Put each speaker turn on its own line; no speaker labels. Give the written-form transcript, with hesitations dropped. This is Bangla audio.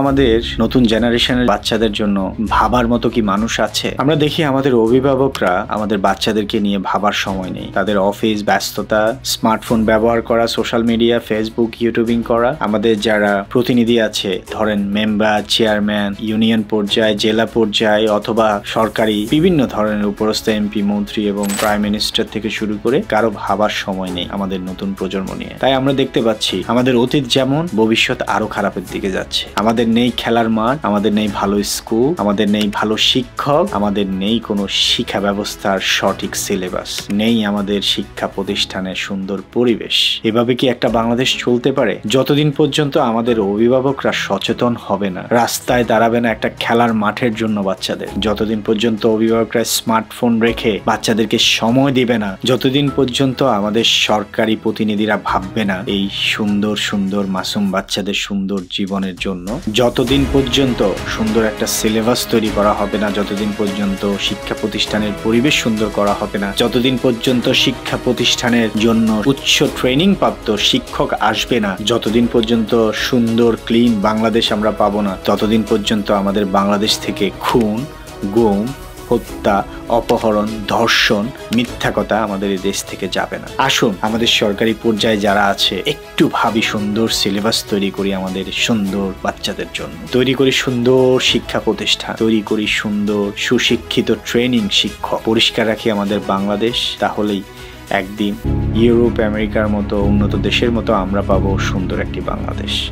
আমাদের নতুন জেনারেশনের বাচ্চাদের জন্য ভাবার মতো কি মানুষ আছে? আমরা দেখি আমাদের অভিভাবকরা আমাদের বাচ্চাদেরকে নিয়ে ভাবার সময় নেই। তাদের অফিস ব্যস্ততা, স্মার্টফোন ব্যবহার করা, সোশ্যাল মিডিয়া, ফেসবুক, ইউটিউবিং করা। আমাদের যারা প্রতিনিধি আছে, ধরেন মেম্বার, চেয়ারম্যান, ইউনিয়ন পর্যায়ে, জেলা পর্যায়ে অথবা সরকারি বিভিন্ন ধরনের উপরস্থ এমপি, মন্ত্রী এবং প্রাইম মিনিস্টার থেকে শুরু করে কারো ভাবার সময় নেই আমাদের নতুন প্রজন্ম নিয়ে। তাই আমরা দেখতে পাচ্ছি আমাদের অতীত যেমন, ভবিষ্যৎ আরো খারাপের দিকে যাচ্ছে। আমাদের নেই খেলার মাঠ, আমাদের নেই ভালো স্কুল, আমাদের নেই ভালো শিক্ষক, আমাদের নেই কোনো শিক্ষা ব্যবস্থার সঠিক সিলেবাস, নেই আমাদের শিক্ষা প্রতিষ্ঠানের সুন্দর পরিবেশ। এভাবে কি একটা বাংলাদেশ চলতে পারে? যতদিন পর্যন্ত আমাদের অভিভাবকরা সচেতন হবে না, রাস্তায় দাঁড়াবে না একটা খেলার মাঠের জন্য বাচ্চাদের, যতদিন পর্যন্ত অভিভাবকরা স্মার্টফোন রেখে বাচ্চাদেরকে সময় দিবে না, যতদিন পর্যন্ত আমাদের সরকারি প্রতিনিধিরা ভাববে না এই সুন্দর সুন্দর মাসুম বাচ্চাদের সুন্দর জীবনের জন্য, যতদিন পর্যন্ত সুন্দর একটা সিলেবাস তৈরি করা হবে না, যতদিন পর্যন্ত শিক্ষা প্রতিষ্ঠানের পরিবেশ সুন্দর করা হবে না, যতদিন পর্যন্ত শিক্ষা প্রতিষ্ঠানের জন্য উচ্চ ট্রেনিং প্রাপ্ত শিক্ষক আসবে না, যতদিন পর্যন্ত সুন্দর ক্লিন বাংলাদেশ আমরা পাবো না, ততদিন পর্যন্ত আমাদের বাংলাদেশ থেকে খুন, গুম, হত্যা, অপহরণ, ধর্ষণ, মিথ্যা কথা আমাদের এই দেশ থেকে যাবে না। আসুন আমাদের সরকারি পর্যায়ে যারা আছে একটু ভাবি, সুন্দর সিলেবাস তৈরি করি আমাদের সুন্দর বাচ্চাদের জন্য, তৈরি করি সুন্দর শিক্ষা প্রতিষ্ঠান, তৈরি করি সুন্দর সুশিক্ষিত ট্রেনিং শিক্ষক, পরিষ্কার রাখি আমাদের বাংলাদেশ। তাহলেই একদিন ইউরোপ, আমেরিকার মতো উন্নত দেশের মতো আমরা পাবো সুন্দর একটি বাংলাদেশ।